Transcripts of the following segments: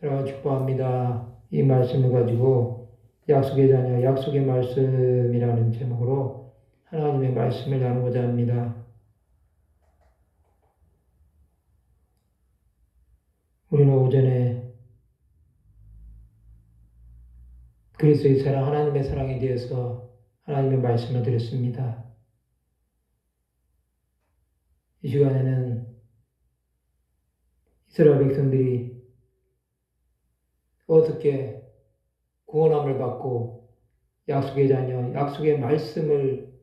사랑을 축복합니다. 이 말씀을 가지고 약속의 자녀, 약속의 말씀이라는 제목으로 하나님의 말씀을 나누고자 합니다. 우리는 오전에 그리스도의 사랑, 하나님의 사랑에 대해서 하나님의 말씀을 드렸습니다. 이 시간에는 이스라엘 백성들이 어떻게 구원함을 받고 약속의 자녀, 약속의 말씀을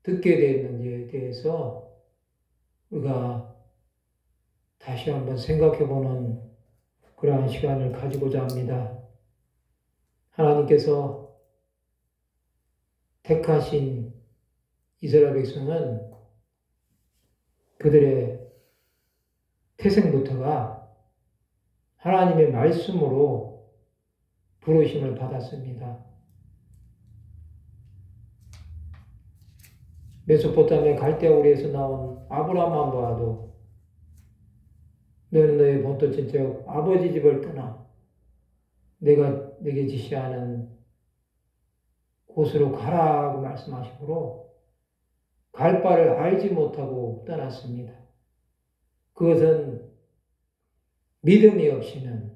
듣게 되었는지에 대해서 우리가 다시 한번 생각해보는 그러한 시간을 가지고자 합니다. 하나님께서 택하신 이스라엘 백성은 그들의 태생부터가 하나님의 말씀으로 부르심을 받았습니다. 메소포타미아 갈대아우리에서 나온 아브라함만 봐도 너는 너의 본토 친척 아버지 집을 떠나 내가 네게 지시하는 곳으로 가라고 말씀하시므로 갈 바를 알지 못하고 떠났습니다. 그것은 믿음이 없이는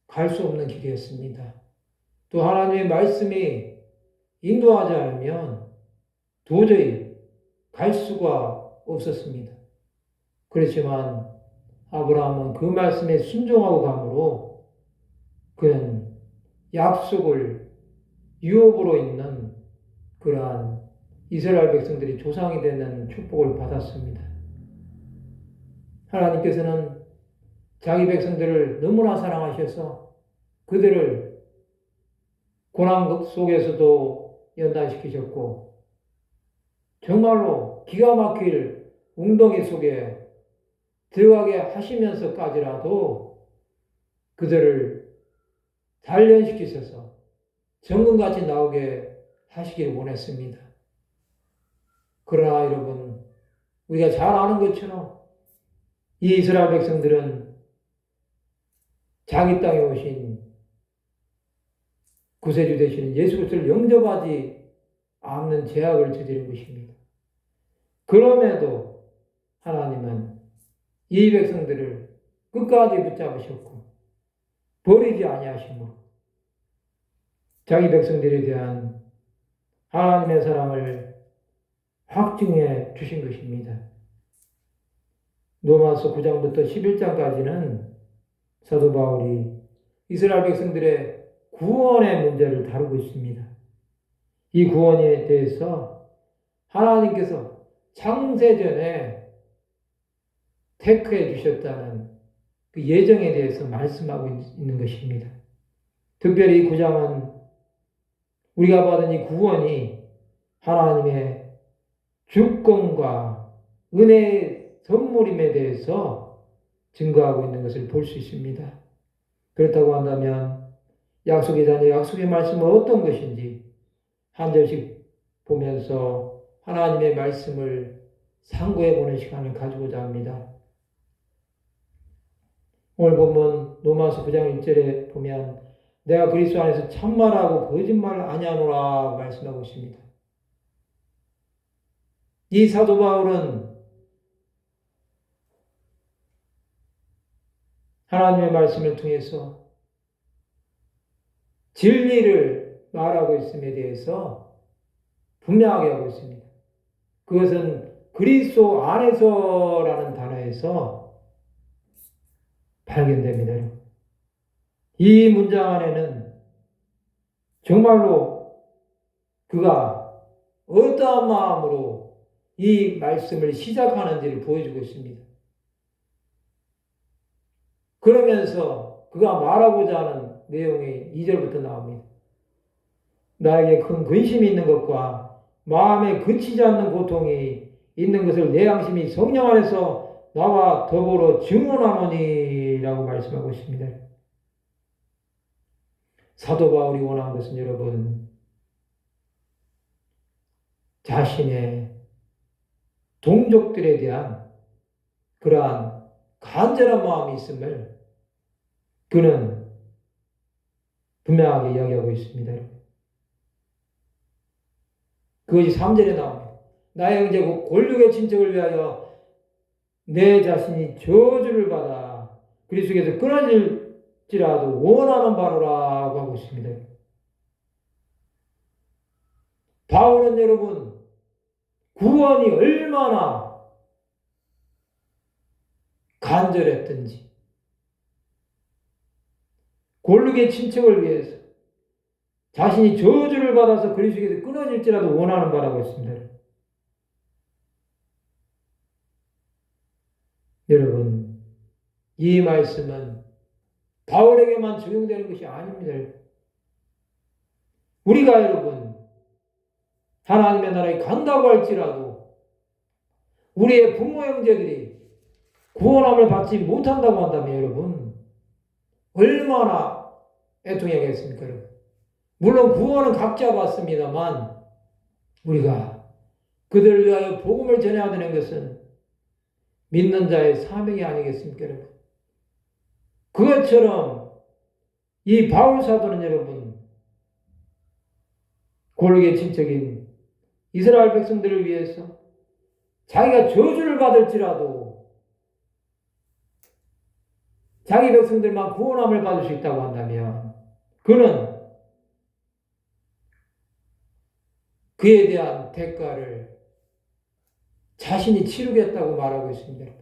갈 수 없는 길이었습니다. 또 하나님의 말씀이 인도하지 않으면 도저히 갈 수가 없었습니다. 그렇지만 아브라함은 그 말씀에 순종하고 감으로 그는 약속을 유업으로 있는 그러한 이스라엘 백성들이 조상이 되는 축복을 받았습니다. 하나님께서는 자기 백성들을 너무나 사랑하셔서 그들을 고난 속에서도 연단시키셨고 정말로 기가 막힐 웅덩이 속에 들어가게 하시면서까지라도 그들을 단련시키셔서 정금같이 나오게 하시기를 원했습니다. 그러나 여러분, 우리가 잘 아는 것처럼 이 이스라엘 백성들은 자기 땅에 오신 구세주 되시는 예수 그리스도를 영접하지 않는 죄악을 저지른 것입니다. 그럼에도 하나님은 이 백성들을 끝까지 붙잡으셨고 버리지 아니하심으로 자기 백성들에 대한 하나님의 사랑을 확증해 주신 것입니다. 로마서 9장부터 11장까지는 사도 바울이 이스라엘 백성들의 구원의 문제를 다루고 있습니다. 이 구원에 대해서 하나님께서 창세전에 테크해 주셨다는 그 예정에 대해서 말씀하고 있는 것입니다. 특별히 이 9장은 우리가 받은 이 구원이 하나님의 주권과 은혜의 선물임에 대해서 증거하고 있는 것을 볼 수 있습니다. 그렇다고 한다면 약속의 자녀, 약속의 말씀은 어떤 것인지 한 절씩 보면서 하나님의 말씀을 상고해 보는 시간을 가지고자 합니다. 오늘 본문 로마서 9장 1절에 보면 내가 그리스도 안에서 참말하고 거짓말을 아니하노라 말씀하고 있습니다. 이 사도 바울은 하나님의 말씀을 통해서 진리를 말하고 있음에 대해서 분명하게 하고 있습니다. 그것은 그리스도 안에서라는 단어에서 발견됩니다. 이 문장 안에는 정말로 그가 어떠한 마음으로 이 말씀을 시작하는지를 보여주고 있습니다. 그러면서 그가 말하고자 하는 내용이 2절부터 나옵니다. 나에게 큰 근심이 있는 것과 마음에 그치지 않는 고통이 있는 것을 내 양심이 성령 안에서 나와 더불어 증언하노니라고 말씀하고 있습니다. 사도 바울이 원한 것은 여러분 자신의 동족들에 대한 그러한 간절한 마음이 있음을 그는 분명하게 이야기하고 있습니다. 그것이 3절에 나옵니다. 나의 형제 골육의 친척을 위하여 내 자신이 저주를 받아 그리스도께서 끊어질지라도 원하는 바로라고 하고 있습니다. 바울은 여러분 구원이 얼마나 간절했던지 골육의 친척을 위해서 자신이 저주를 받아서 그리스도께서 끊어질지라도 원하는 바라고 했습니다. 여러분, 이 말씀은 바울에게만 적용되는 것이 아닙니다. 우리가 여러분 하나님의 나라에 간다고 할지라도 우리의 부모 형제들이 구원함을 받지 못한다고 한다면 여러분 얼마나 애통하겠습니까? 여러분? 물론 구원은 각자 받습니다만 우리가 그들을 위하여 복음을 전해야 되는 것은 믿는 자의 사명이 아니겠습니까? 여러분? 그것처럼 이 바울 사도는 여러분 골육의 친척인 이스라엘 백성들을 위해서 자기가 저주를 받을지라도 자기 백성들만 구원함을 받을 수 있다고 한다면 그는 그에 대한 대가를 자신이 치르겠다고 말하고 있습니다.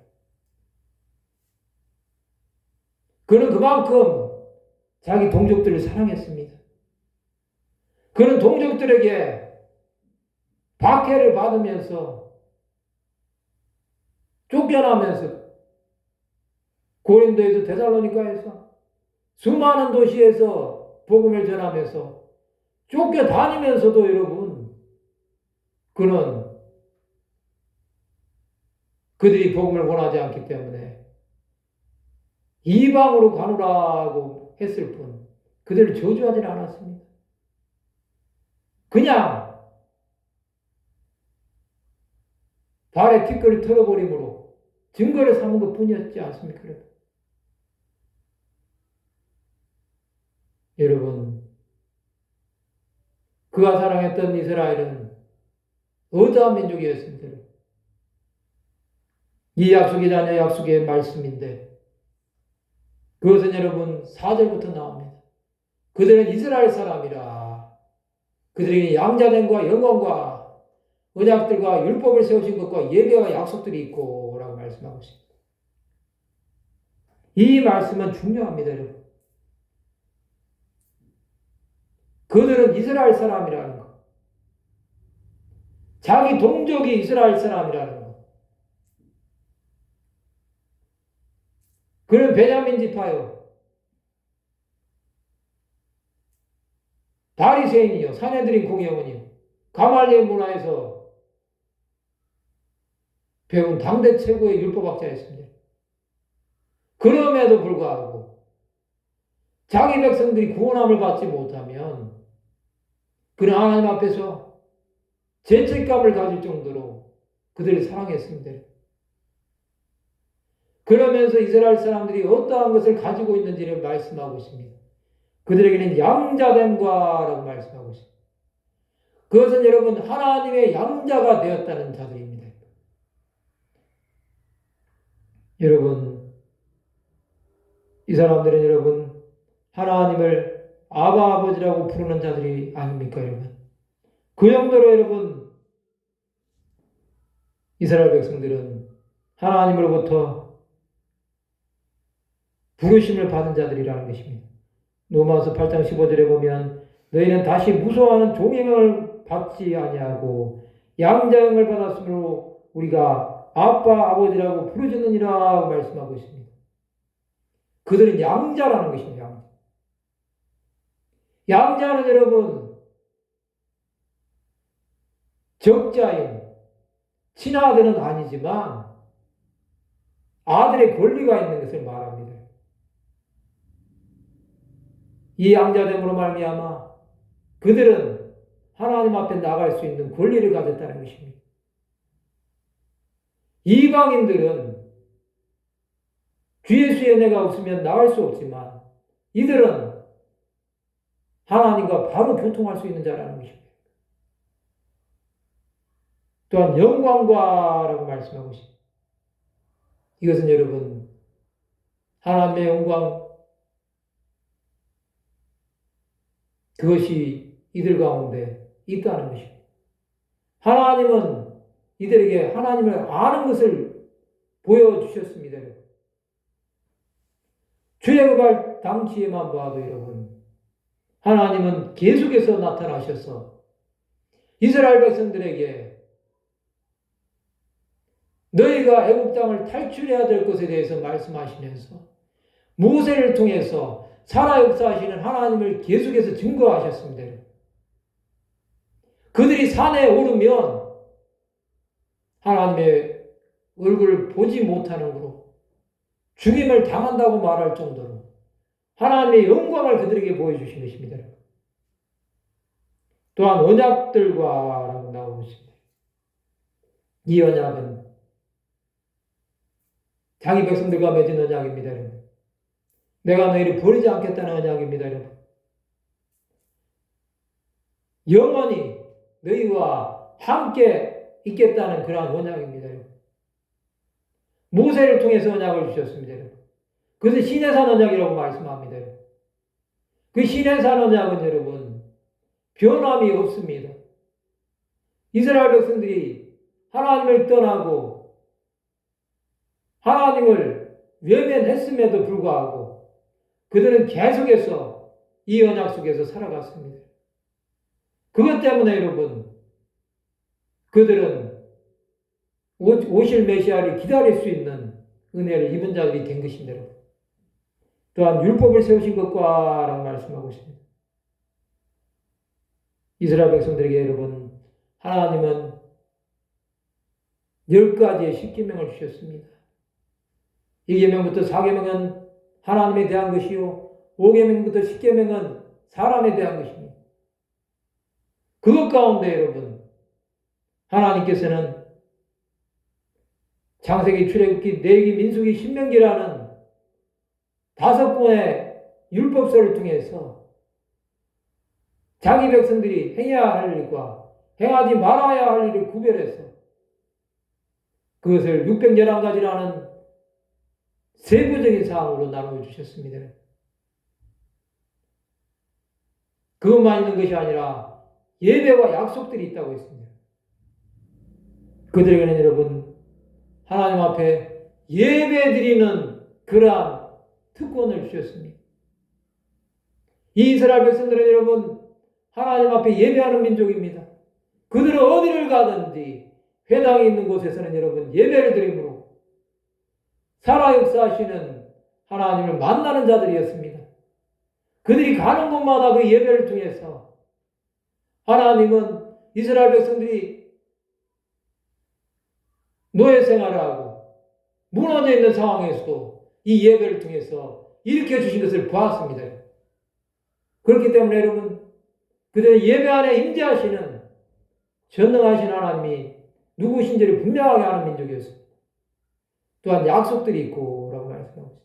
그는 그만큼 자기 동족들을 사랑했습니다. 그는 동족들에게 박해를 받으면서 쫓겨나면서 고린도에서 데살로니가에서 수많은 도시에서 복음을 전하면서 쫓겨다니면서도 여러분 그는 그들이 복음을 원하지 않기 때문에 이방으로 가노라고 했을 뿐 그들을 저주하지는 않았습니다. 그냥 발에 뒷걸이 털어버림으로 증거를 삼은 것 뿐이었지 않습니까? 여러분, 그가 사랑했던 이스라엘은 어떠한 민족이었습니까? 이 약속이 자녀 약속의 말씀인데 그것은 여러분 4절부터 나옵니다. 그들은 이스라엘 사람이라 그들에게 양자됨과 영광과 언약들과 율법을 세우신 것과 예배와 약속들이 있고 라고 말씀하고 있습니다. 이 말씀은 중요합니다. 여러분. 그들은 이스라엘 사람이라는 것. 자기 동족이 이스라엘 사람이라는 것. 그는 베냐민 지파요. 바리새인이요. 산헤드린 공회원이요. 가말리엘 문화에서 배운 당대 최고의 율법학자였습니다. 그럼에도 불구하고 자기 백성들이 구원함을 받지 못하면 그는 하나님 앞에서 죄책감을 가질 정도로 그들을 사랑했습니다. 그러면서 이스라엘 사람들이 어떠한 것을 가지고 있는지를 말씀하고 있습니다. 그들에게는 양자됨과라고 말씀하고 있습니다. 그것은 여러분 하나님의 양자가 되었다는 자들입니다. 여러분 이 사람들은 여러분 하나님을 아바 아버지라고 부르는 자들이 아닙니까 여러분? 그 정도로 여러분 이스라엘 백성들은 하나님으로부터 부르심을 받은 자들이라는 것입니다. 로마서 8장 15절에 보면 너희는 다시 무소하는 종행을 받지 아니하고 양자형을 받았으므로 우리가 아빠 아버지라고 부르짖느니라 말씀하고 있습니다. 그들은 양자라는 것입니다. 양자는 여러분 적자인 친아들은 아니지만 아들의 권리가 있는 것을 말합니다. 이 양자됨으로 말미암아 그들은 하나님 앞에 나갈 수 있는 권리를 가졌다는 것입니다. 이방인들은 주 예수의 은혜가 없으면 나갈 수 없지만 이들은 하나님과 바로 교통할 수 있는 자라는 것입니다. 또한 영광과라고 말씀하고 있습니다. 이것은 여러분 하나님의 영광, 그것이 이들 가운데 있다는 것입니다. 하나님은 이들에게 하나님을 아는 것을 보여주셨습니다. 출애굽할 당시에만 봐도 여러분 하나님은 계속해서 나타나셔서 이스라엘 백성들에게 너희가 애굽 땅을 탈출해야 될 것에 대해서 말씀하시면서 모세를 통해서 살아 역사하시는 하나님을 계속해서 증거하셨습니다. 그들이 산에 오르면 하나님의 얼굴을 보지 못하는 거로 죽임을 당한다고 말할 정도로 하나님의 영광을 그들에게 보여주신 것입니다. 또한 언약들과라고 나오고 있습니다. 이 언약은 자기 백성들과 맺은 언약입니다. 여러분. 내가 너희를 버리지 않겠다는 언약입니다. 여러분. 영원히 너희와 함께 있겠다는 그러한 언약입니다. 여러분. 모세를 통해서 언약을 주셨습니다. 여러분. 그것을 시내산 언약이라고 말씀합니다. 여러분. 그 시내산 언약은 여러분 변함이 없습니다. 이스라엘 백성들이 하나님을 떠나고 하나님을 외면했음에도 불구하고 그들은 계속해서 이 언약 속에서 살아갔습니다. 그것 때문에 여러분 그들은 오실 메시아를 기다릴 수 있는 은혜를 입은 자들이 된 것입니다. 또한 율법을 세우신 것과라고 말씀하고 있습니다. 이스라엘 백성들에게 여러분 하나님은 10가지의 십계명을 주셨습니다. 2계명부터 4계명은 하나님에 대한 것이요 5계명부터 10계명은 사람에 대한 것입니다. 그것 가운데 여러분 하나님께서는 창세기, 출애굽기, 레위기, 민수기, 신명기라는 5권의 율법서를 통해서 자기 백성들이 행해야 할 일과 행하지 말아야 할 일을 구별해서 그것을 611가지라는 세부적인 사항으로 나누어 주셨습니다. 그것만 있는 것이 아니라 예배와 약속들이 있다고 했습니다. 그들에게는 여러분 하나님 앞에 예배 드리는 그러한 특권을 주셨습니다. 이 이스라엘 백성들은 여러분 하나님 앞에 예배하는 민족입니다. 그들은 어디를 가든지 회당이 있는 곳에서는 여러분 예배를 드림으로 살아 역사하시는 하나님을 만나는 자들이었습니다. 그들이 가는 곳마다 그 예배를 통해서 하나님은 이스라엘 백성들이 노예 생활을 하고 무너져 있는 상황에서도 이 예배를 통해서 일으켜 주신 것을 보았습니다. 그렇기 때문에 여러분 그들의 예배 안에 임재하시는 전능하신 하나님이 누구신지를 분명하게 아는 민족이었습니다. 또한 약속들이 있고 라고 말씀하고 있습니다.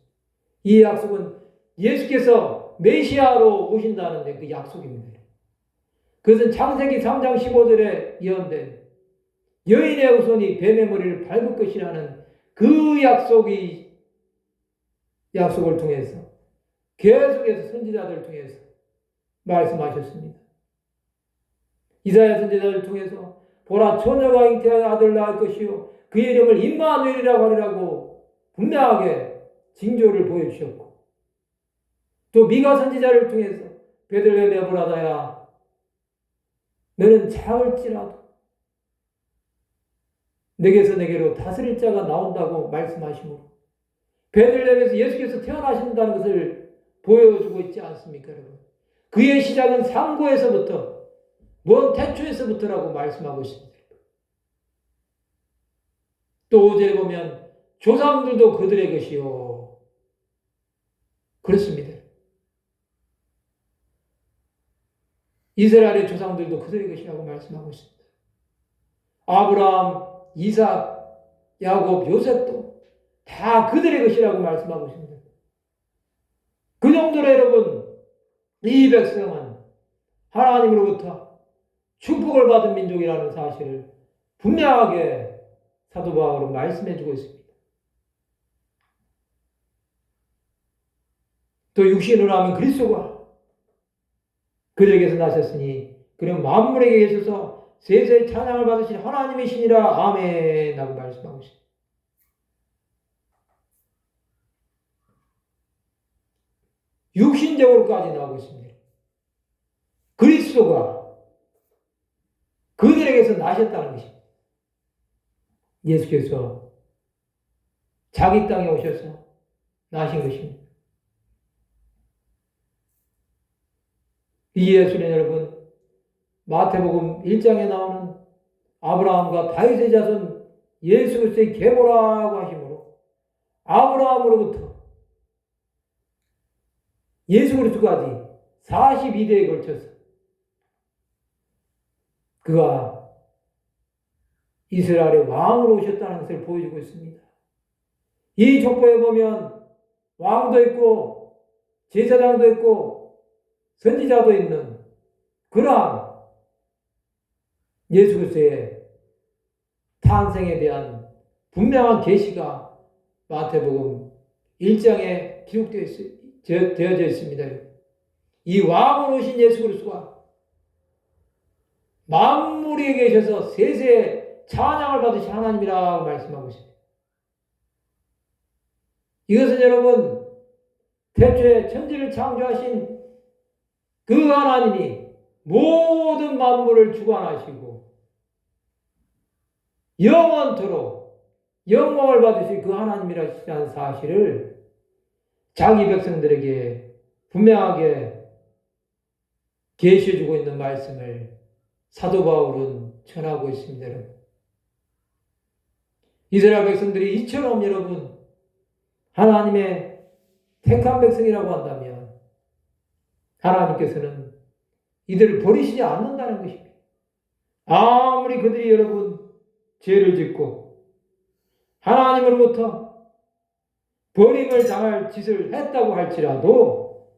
이 약속은 예수께서 메시아로 오신다는 그 약속입니다. 그것은 창세기 3장 15절에 예언된 여인의 후손이 뱀의 머리를 밟을 것이라는 그 약속을 통해서 계속해서 선지자들을 통해서 말씀하셨습니다. 이사야 선지자를 통해서 보라 처녀가 잉태하여 아들 낳을 것이요 그의 이름을 임마누엘이라고 하리라고 분명하게 징조를 보여주셨고 또 미가 선지자를 통해서 베들레헴 에브라다야 너는 작을지라도 내게서 내게로 다스릴 자가 나온다고 말씀하시므로 베들레헴에서 예수께서 태어나신다는 것을 보여주고 있지 않습니까, 여러분? 그의 시작은 상고에서부터 먼 태초에서부터라고 말씀하고 있습니다. 또 5절에 보면 조상들도 그들의 것이요. 그렇습니다. 이스라엘의 조상들도 그들의 것이라고 말씀하고 있습니다. 아브라함, 이삭, 야곱, 요셉도 다 그들의 것이라고 말씀하고 있습니다. 그 정도로 여러분, 이 백성은 하나님으로부터 축복을 받은 민족이라는 사실을 분명하게 사도 바울은 말씀해 주고 있습니다. 또 육신으로 하면 그리스도가 그들에게서 나셨으니 그는 만물에게 계셔서 세세의 찬양을 받으신 하나님이시니라. 아멘 라고 말씀하고 있습니다. 육신적으로까지 나오고 있습니다. 그리스도가 그들에게서 나셨다는 것입니다. 예수께서 자기 땅에 오셔서 나신 것입니다. 이 예수는 여러분, 마태복음 1장에 나오는 아브라함과 다윗의 자손 예수 그리스도의 계보라고 하시므로 아브라함으로부터 예수 그리스도까지 42대에 걸쳐서 그가 이스라엘의 왕으로 오셨다는 것을 보여주고 있습니다. 이 족보에 보면 왕도 있고 제사장도 있고 선지자도 있는 그러한 예수 그리스도의 탄생에 대한 분명한 계시가 마태복음 1장에 되어져 있습니다. 이 왕으로 오신 예수 그리스도가 만물에 계셔서 세세의 찬양을 받으신 하나님이라고 말씀하고 있습니다. 이것은 여러분, 태초에 천지를 창조하신 그 하나님이 모든 만물을 주관하시고 영원토록 영광을 받으실 그 하나님이라는 사실을 자기 백성들에게 분명하게 계시해주고 있는 말씀을 사도 바울은 전하고 있습니다. 여러분. 이스라엘 백성들이 이처럼 여러분 하나님의 택한 백성이라고 한다면 하나님께서는 이들을 버리시지 않는다는 것입니다. 아무리 그들이 여러분 죄를 짓고 하나님으로부터 버림을 당할 짓을 했다고 할지라도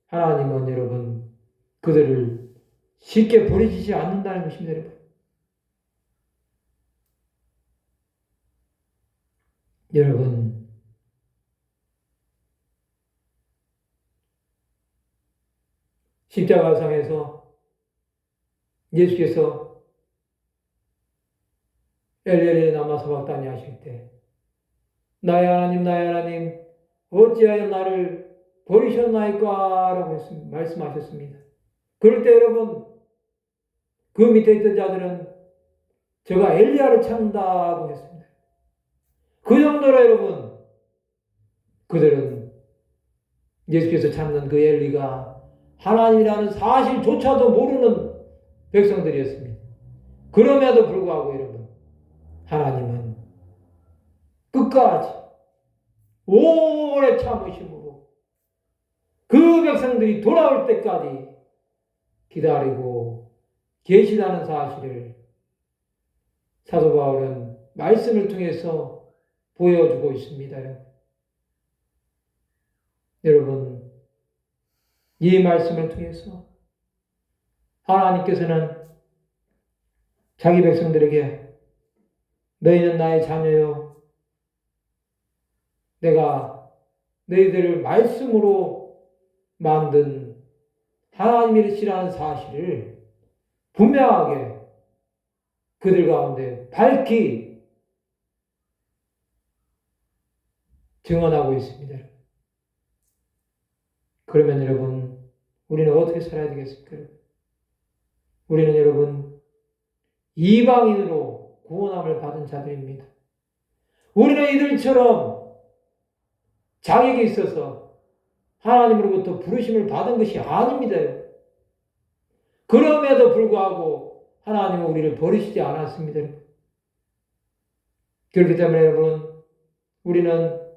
하나님은 여러분 그들을 쉽게 버리시지 않는다는 것입니다. 여러분. 여러분, 십자가상에서 예수께서 엘리엘리 라마 사박다니 하실 때 나의 하나님 나의 하나님 어찌하여 나를 버리셨나이까 라고 말씀하셨습니다. 그럴 때 여러분 그 밑에 있던 자들은 저가 엘리야를 찾는다고 했습니다. 그 정도로 여러분 그들은 예수께서 찾는 그 엘리가 하나님이라는 사실조차도 모르는 백성들이었습니다. 그럼에도 불구하고 여러분 하나님은 끝까지 오래 참으심으로 그 백성들이 돌아올 때까지 기다리고 계시다는 사실을 사도 바울은 말씀을 통해서 보여주고 있습니다. 여러분, 이 말씀을 통해서 하나님께서는 자기 백성들에게 너희는 나의 자녀요. 내가 너희들을 말씀으로 만든 하나님이시라는 사실을 분명하게 그들 가운데 밝히 증언하고 있습니다. 그러면 여러분, 우리는 어떻게 살아야 되겠습니까? 우리는 여러분, 이방인으로 구원함을 받은 자들입니다. 우리는 이들처럼 자격이 있어서 하나님으로부터 부르심을 받은 것이 아닙니다. 그럼에도 불구하고 하나님은 우리를 버리시지 않았습니다. 그렇기 때문에 여러분, 우리는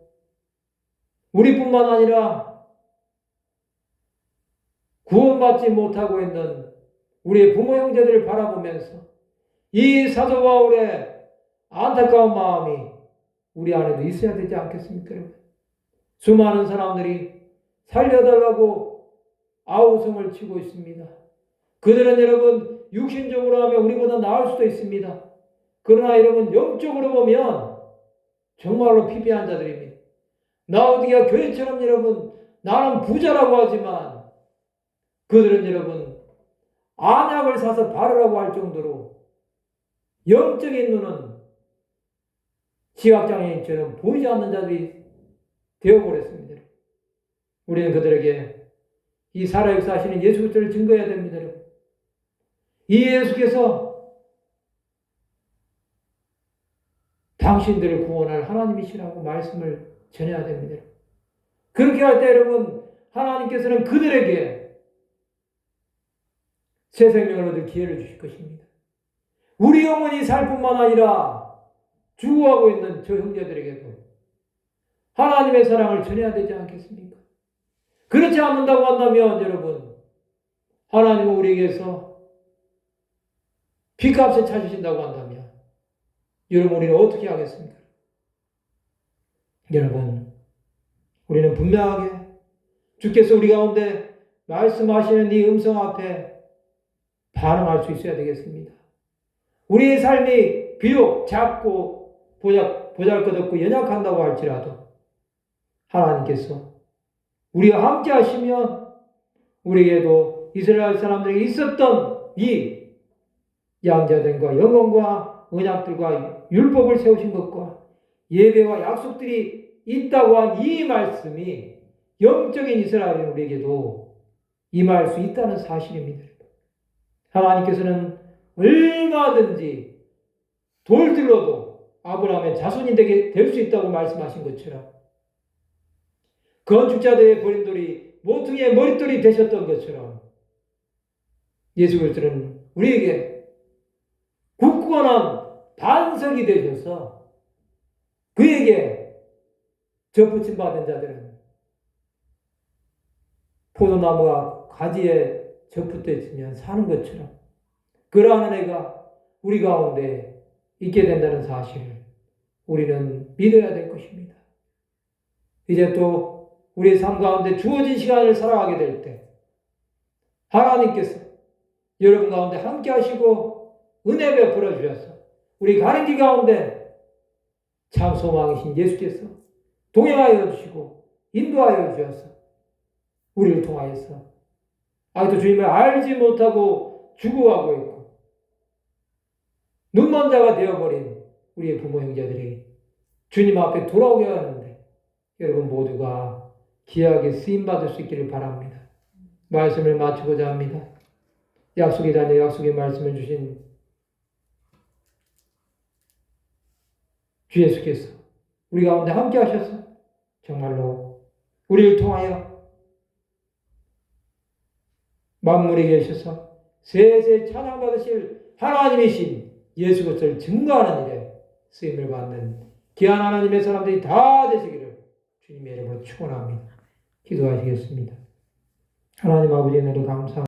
우리뿐만 아니라 구원받지 못하고 있는 우리의 부모 형제들을 바라보면서 이 사도 바울의 안타까운 마음이 우리 안에도 있어야 되지 않겠습니까? 수많은 사람들이 살려달라고 아우성을 치고 있습니다. 그들은 여러분 육신적으로 하면 우리보다 나을 수도 있습니다. 그러나 여러분 영적으로 보면 정말로 피폐한 자들입니다. 라오디게아 교회처럼 여러분 나는 부자라고 하지만 그들은 여러분 안약을 사서 바르라고 할 정도로 영적인 눈은 시각장애인처럼 보이지 않는 자들이 되어버렸습니다. 우리는 그들에게 이 살아역사하시는 예수 그리스도를 증거해야 됩니다. 이 예수께서 당신들을 구원할 하나님이시라고 말씀을 전해야 됩니다. 그렇게 할 때 여러분 하나님께서는 그들에게 새 생명을 얻을 기회를 주실 것입니다. 우리 영혼이 살 뿐만 아니라 죽어가고 있는 저 형제들에게도 하나님의 사랑을 전해야 되지 않겠습니까? 그렇지 않는다고 한다면 여러분 하나님은 우리에게서 빚값을 찾으신다고 한다면 여러분 우리는 어떻게 하겠습니까? 여러분 우리는 분명하게 주께서 우리 가운데 말씀하시는 이 음성 앞에 반응할 수 있어야 되겠습니다. 우리의 삶이 비록 작고 보잘것없고 연약한다고 할지라도 하나님께서 우리와 함께 하시면 우리에게도 이스라엘 사람들에게 있었던 이 양자됨과 영원과 언약들과 율법을 세우신 것과 예배와 약속들이 있다고 한 이 말씀이 영적인 이스라엘 우리에게도 임할 수 있다는 사실입니다. 하나님께서는 얼마든지 돌들로도 아브라함의 자손이 될 수 있다고 말씀하신 것처럼 건축자들의 버림돌이 모퉁이의 머릿돌이 되셨던 것처럼 예수 그리스도는 우리에게 굳건한 반석이 되셔서 그에게 접붙임 받은 자들은 포도나무가 가지에 접붙어 있으면 사는 것처럼 그러한 은혜가 우리 가운데 있게 된다는 사실을 우리는 믿어야 될 것입니다. 이제 또 우리의 삶 가운데 주어진 시간을 살아가게 될 때 하나님께서 여러분 가운데 함께 하시고 은혜 베풀어 주셔서 우리 가는 길 가운데 참 소망이신 예수께서 동행하여 주시고 인도하여 주셔서 우리를 통하여서 아직도 주님을 알지 못하고 죽어가고 있고 눈먼 자가 되어버린 우리의 부모 형제들이 주님 앞에 돌아오게 하는데 여러분 모두가 귀하게 쓰임받을 수 있기를 바랍니다. 말씀을 마치고자 합니다. 약속의 자녀 약속의 말씀을 주신 주 예수께서 우리 가운데 함께 하셔서 정말로 우리를 통하여 만물에 계셔서 세세 찬양받으실 하나님이신 예수 그리스도를 증거하는 일에 쓰임을 받는 귀한 하나님의 사람들이 다 되시기를 주님의 이름으로 축원합니다. 기도하시겠습니다. 하나님 아버지 은혜를 감사합니다.